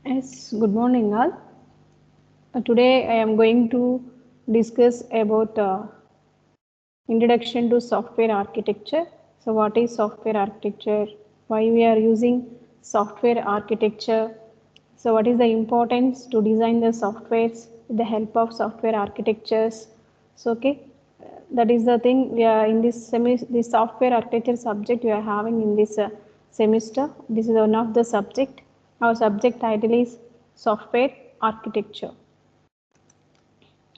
Yes, good morning all. Today I am going to discuss about introduction to software architecture. So what is software architecture? Why we are using software architecture? So what is the importance to design the softwares with the help of software architectures? So that is the thing we are in this software architecture subject we are having in this semester. This is one of the subject. Our subject title is software architecture.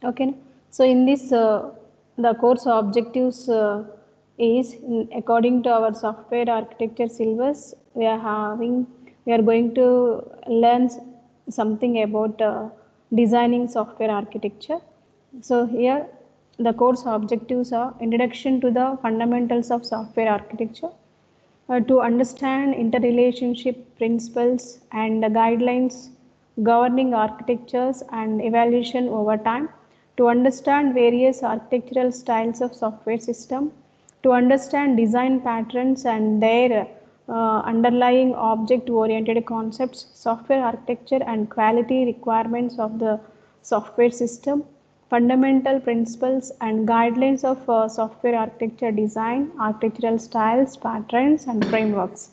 Okay, so in this the course objectives is according to our software architecture syllabus we are going to learn something about designing software architecture. So here the course objectives are introduction to the fundamentals of software architecture, to understand interrelationship principles and the guidelines governing architectures and evaluation over time, to understand various architectural styles of software system, to understand design patterns and their underlying object-oriented concepts, software architecture and quality requirements of the software system, fundamental principles and guidelines of software architecture design, architectural styles, patterns and frameworks.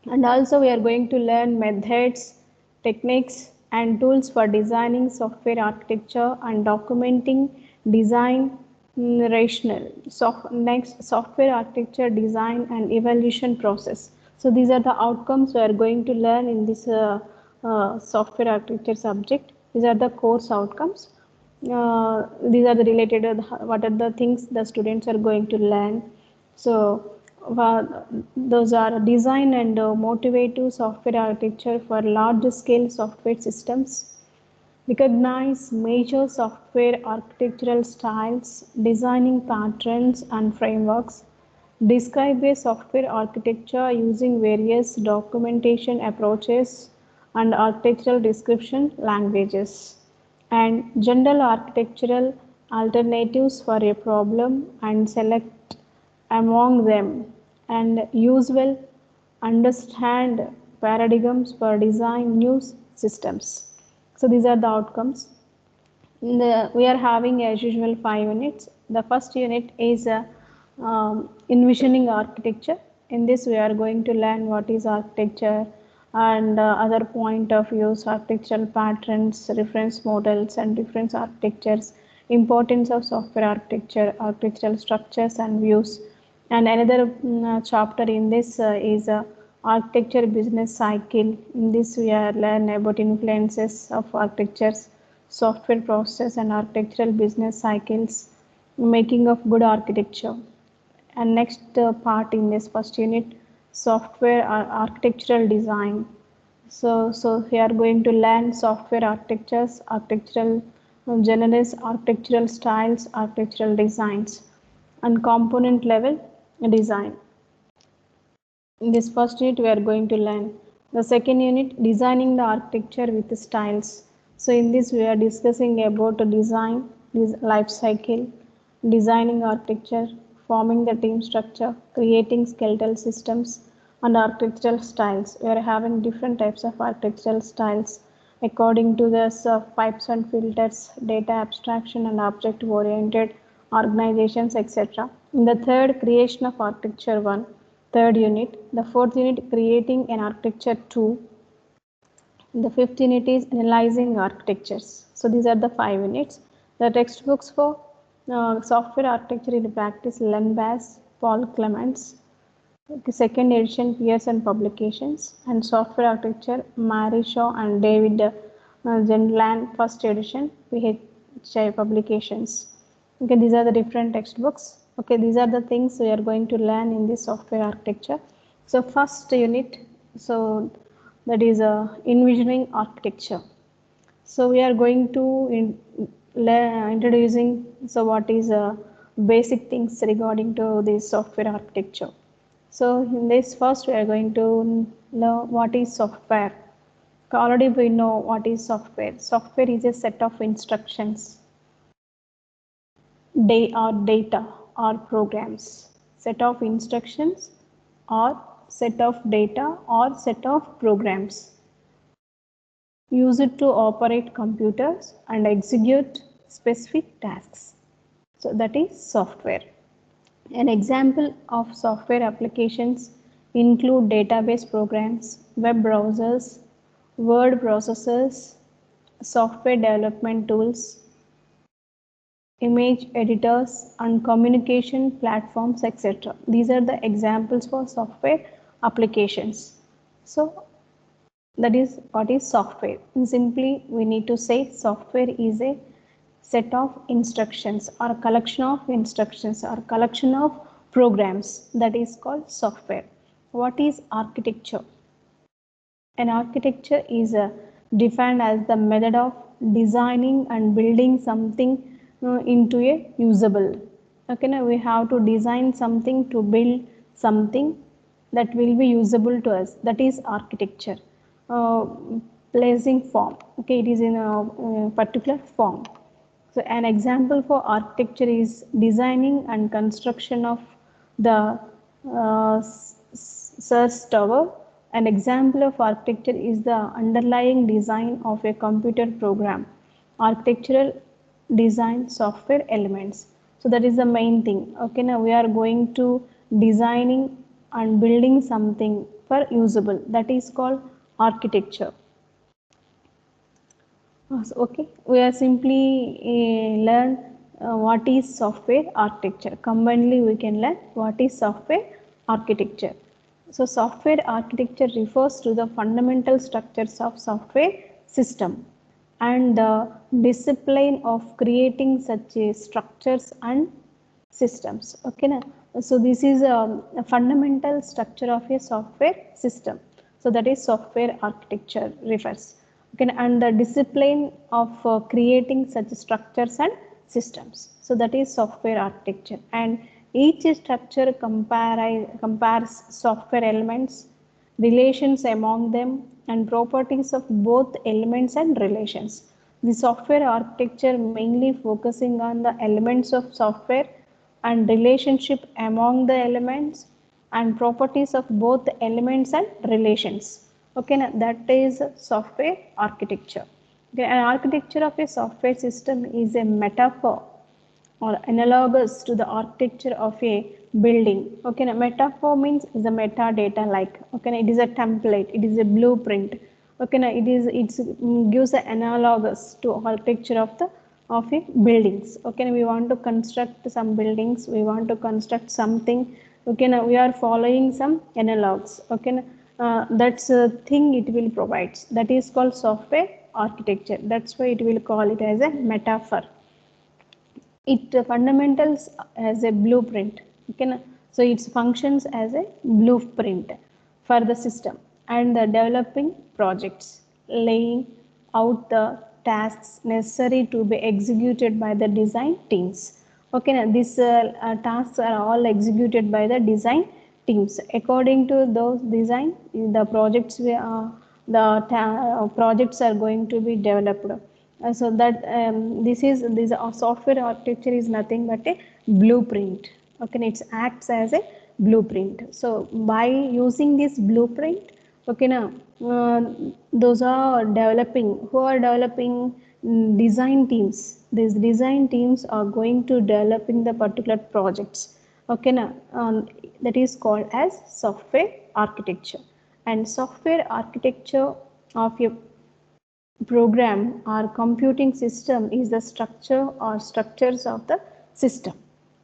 And also we are going to learn methods, techniques and tools for designing software architecture and documenting design rationale. Next, software architecture design and evaluation process. So these are the outcomes we are going to learn in this software architecture subject. These are the course outcomes. These are the related what are the things the students are going to learn. So those are design and motivative software architecture for large scale software systems, recognize major software architectural styles, designing patterns and frameworks, describe a software architecture using various documentation approaches and architectural description languages, and general architectural alternatives for a problem and select among them, and usual understand paradigms for design new systems. So these are the outcomes. We are having as usual 5 units. The first unit is envisioning architecture. In this we are going to learn what is architecture and other point of views, architectural patterns, reference models and reference architectures, importance of software architecture, architectural structures and views. And another chapter in this is architecture business cycle. In this we are learn about influences of architectures, software process and architectural business cycles, making of good architecture. And next part in this first unit, software architectural design. So we are going to learn software architectures, architectural genres, architectural styles, architectural designs and component level design. In this first unit we are going to learn. The second unit, designing the architecture with styles. So in this we are discussing about design life cycle, designing architecture, forming the team structure, creating skeletal systems and architectural styles. We are having different types of architectural styles according to the pipes and filters, data abstraction and object oriented organizations, etc. In the third, creation of architecture 1, third unit. The fourth unit, creating an architecture 2. The fifth unit is analyzing architectures. So these are the 5 units. The textbooks for software architecture in practice, Lenbass, Paul Clements, second edition, Pearson Publications, and software architecture, Mary Shaw and David Gendland, first edition, PHI Publications. Okay, these are the different textbooks. Okay, these are the things we are going to learn in this software architecture. So first unit, so that is envisioning architecture. So we are going to introducing so what is basic things regarding to this software architecture. So in this first we are going to learn what is software. Already we know what is software. Software is a set of instructions, data or programs, set of instructions or set of data or set of programs. use it to operate computers and execute specific tasks. So that is software. An example of software applications include database programs, web browsers, word processors, software development tools, image editors, and communication platforms, etc. These are the examples for software applications. So that is what is software. And simply we need to say software is a set of instructions or a collection of instructions or collection of programs, that is called software. What is architecture? An architecture is defined as the method of designing and building something into a usable. Okay, now we have to design something to build something that will be usable to us. That is architecture. Uh, Placing form. Okay, it is in a particular form. So an example for architecture is designing and construction of the Search Tower. An example of architecture is the underlying design of a computer program. Architectural design software elements. So that is the main thing. Okay, now we are going to designing and building something for usable. That is called architecture. Okay, we are simply learn what is software architecture. Combinedly, we can learn what is software architecture. So, software architecture refers to the fundamental structures of software system and the discipline of creating such structures and systems. Okay, now, so this is a fundamental structure of a software system. So that is software architecture refers. Okay, and the discipline of creating such structures and systems. So that is software architecture, and each structure compares software elements, relations among them, and properties of both elements and relations. The software architecture mainly focusing on the elements of software and relationship among the elements and properties of both elements and relations. Okay, now that is software architecture. Okay, an architecture of a software system is a metaphor or analogous to the architecture of a building. Okay, now metaphor means is a metadata like. Okay, now it is a template, it is a blueprint. Okay, now it gives an analogous to architecture of a buildings. Okay, now we want to construct some buildings, we want to construct something. Okay, now we are following some analogs. Okay, now, that's a thing it will provide. That is called software architecture. That's why it will call it as a metaphor. It fundamentals as a blueprint. Okay, so it functions as a blueprint for the system and the developing projects, laying out the tasks necessary to be executed by the design teams. Okay, now these tasks are all executed by the design teams. According to those design, the projects are going to be developed. So that this software architecture is nothing but a blueprint. Okay, it acts as a blueprint. So by using this blueprint, okay, now those are developing who are developing design teams. These design teams are going to developing the particular projects. Okay, now that is called as software architecture. And software architecture of a program or computing system is the structure or structures of the system.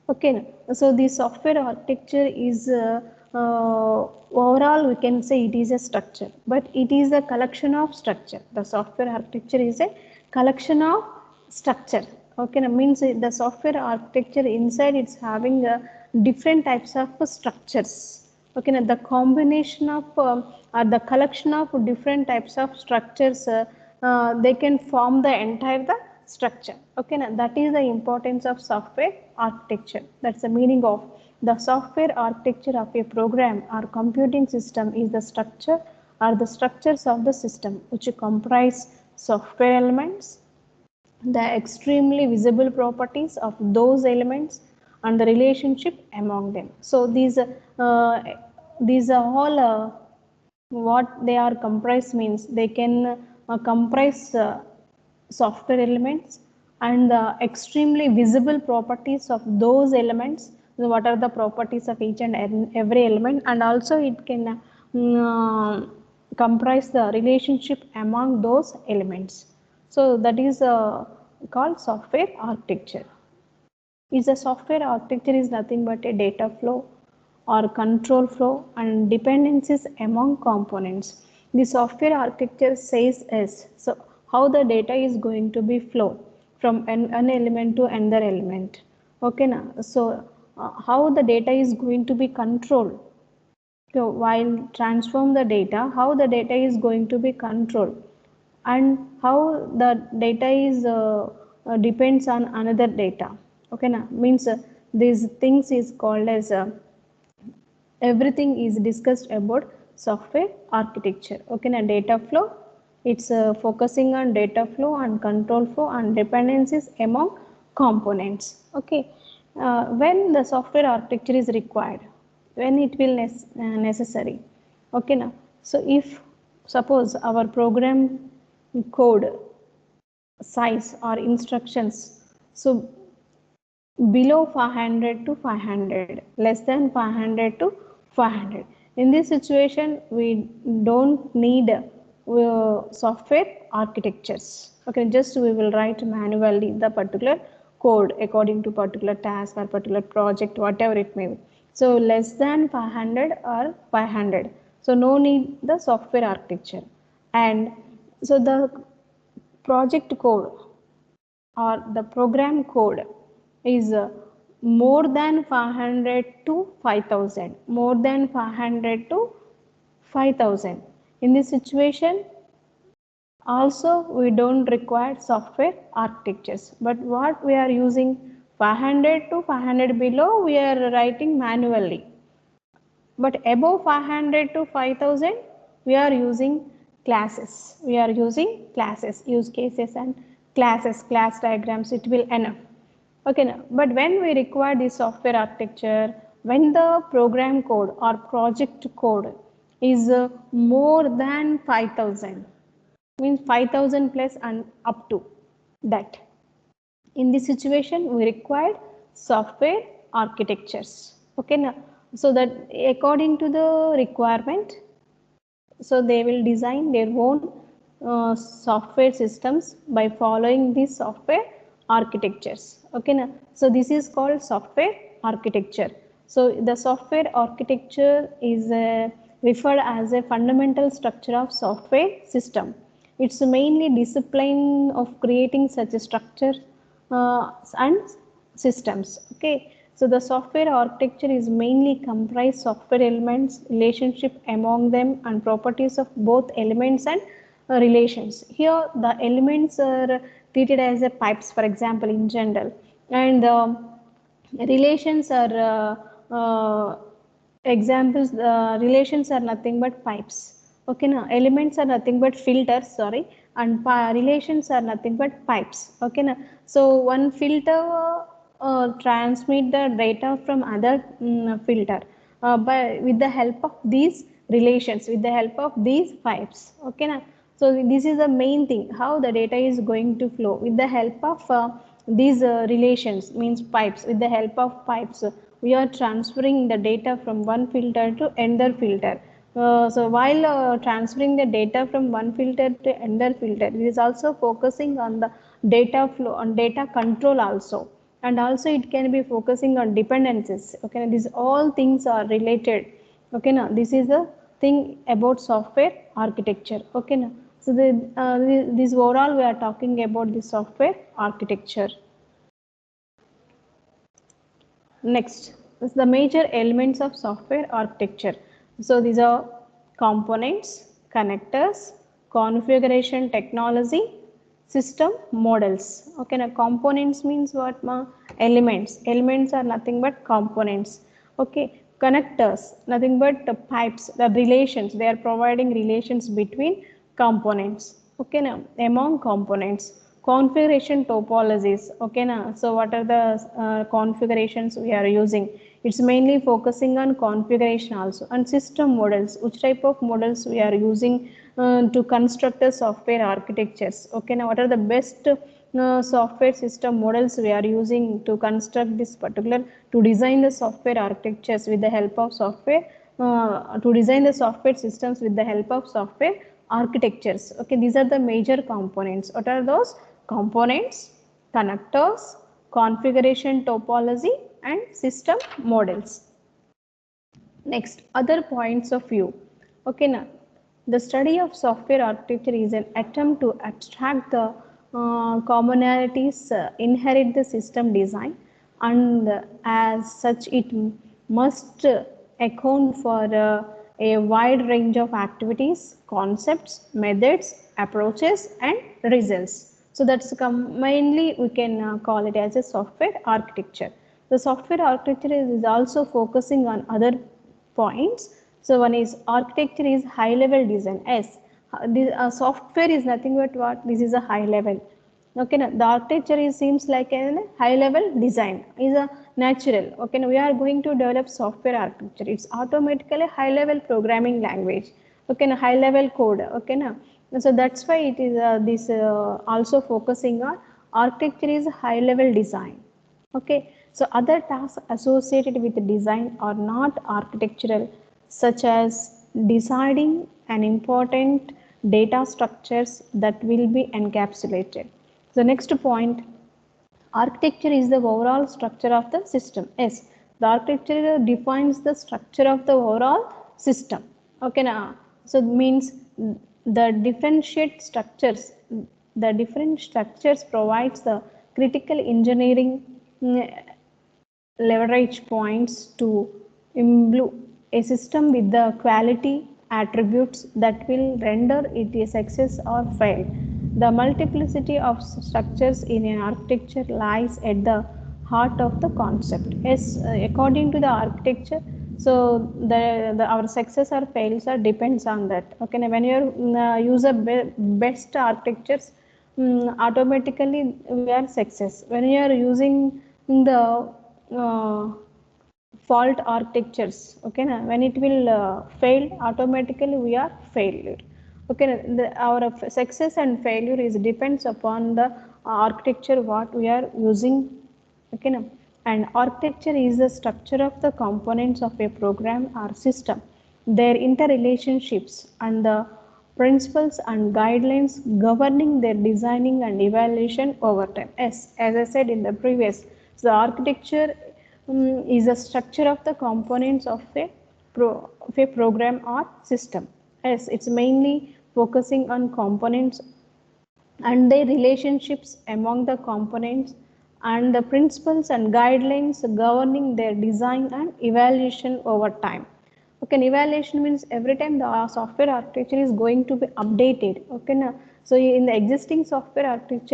Okay, so the software architecture is overall we can say it is a structure, but it is a collection of structure. The software architecture is a collection of structure. Okay, means the software architecture inside it's having different types of structures. Okay, now the combination of or the collection of different types of structures they can form the entire the structure. Okay, now that is the importance of software architecture. That's the meaning of the software architecture of a program or computing system is the structure or the structures of the system which comprise software elements, the extremely visible properties of those elements, and the relationship among them. So these are all what they are comprised means they can comprise software elements and the extremely visible properties of those elements. So what are the properties of each and every element, and also it can comprise the relationship among those elements. So that is called software architecture. Is a software architecture is nothing but a data flow or control flow and dependencies among components. The software architecture says is so how the data is going to be flow from an element to another element. Okay, now so how the data is going to be controlled. So while transform the data, how the data is going to be controlled, and how the data is depends on another data. Okay, now means these things is called as everything is discussed about software architecture. Okay, now data flow, it's focusing on data flow and control flow and dependencies among components. Okay, when the software architecture is required, when it will necessary. Okay, now so if suppose our program code size or instructions, so below 500 to 500, less than 500 to 500, in this situation we don't need software architectures. Okay, just we will write manually the particular code according to particular task or particular project, whatever it may be. So less than 500 or 500, so no need the software architecture. And so the project code or the program code is more than 500 to 5000, more than 500 to 5000. In this situation also we don't require software architectures, but what we are using 500 to 500 below we are writing manually, but above 500 to 5000 we are using classes, use cases and classes, class diagrams, it will enough. Okay, now, but when we require the software architecture, when the program code or project code is more than 5000, means 5000 plus and up to that, in this situation we require software architectures. Okay, now so that according to the requirement, so they will design their own software systems by following these software architectures. Okay, now so this is called software architecture. So the software architecture is referred as a fundamental structure of software system. It's mainly discipline of creating such a structure and systems. Okay, so the software architecture is mainly comprised software elements, relationship among them, and properties of both elements and relations. Here the elements are treated as a pipes, for example, in general, and relations are examples. Relations are nothing but pipes. Okay, now elements are nothing but filters, sorry, and relations are nothing but pipes. Okay, now so one filter transmit the data from other filter by with the help of these relations, with the help of these pipes. Okay, now so this is the main thing, how the data is going to flow with the help of these relations, means pipes. With the help of pipes we are transferring the data from one filter to another filter. So while transferring the data from one filter to another filter, it is also focusing on the data flow, on data control also, and also it can be focusing on dependencies. Okay, these all things are related. Okay, now this is the thing about software architecture. Okay, now so this overall we are talking about the software architecture. Next is the major elements of software architecture. So these are components, connectors, configuration technology, system models. Okay, now components means what? Elements. Elements are nothing but components. Okay, connectors, nothing but the pipes, the relations. They are providing relations between components. Okay, now among components. Configuration topologies. Okay, now so what are the configurations we are using? It's mainly focusing on configuration also, and system models, which type of models we are using to construct the software architectures. Okay, now what are the best software system models we are using to construct this particular, to design the software architectures with the help of software, to design the software systems with the help of software architectures. Okay, these are the major components. What are those components? Connectors, configuration topology, and system models. Next, other points of view. Okay, now the study of software architecture is an attempt to abstract the commonalities inherent in the system design, and as such it must account for a wide range of activities, concepts, methods, approaches, and results. So that's mainly we can call it as a software architecture. The software architecture is also focusing on other points. So one is architecture is high level design. Yes, software is nothing but what? This is a high level. Okay, now the architecture is seems like a high level design is a natural. Okay, now we are going to develop software architecture. It's automatically high level programming language. Okay, now high level code. Okay, now so that's why it is this also focusing on architecture is high level design. Okay, so other tasks associated with design are not architectural, such as deciding an important data structures that will be encapsulated. The next point, architecture is the overall structure of the system. Yes, the architecture defines the structure of the overall system. Okay, now so it means the different structures provides the critical engineering leverage points to imbue a system with the quality attributes that will render it a success or fail. The multiplicity of structures in an architecture lies at the heart of the concept. Yes, according to the architecture, so our success or failure depends on that. Okay, now when you use a best architectures, automatically we are success. When you are using the fault architectures, okay, now when it will fail, automatically we are failure. Okay, our success and failure is depends upon the architecture what we are using. Okay, now and architecture is the structure of the components of a program or system, their interrelationships, and the principles and guidelines governing their designing and evaluation over time. Yes, as I said in the previous, the architecture is the structure of the components of a program or system. Yes, it's mainly focusing on components and their relationships among the components, and the principles and guidelines governing their design and evaluation over time. Okay, and evaluation means every time the software architecture is going to be updated. Okay, now so in the existing software architecture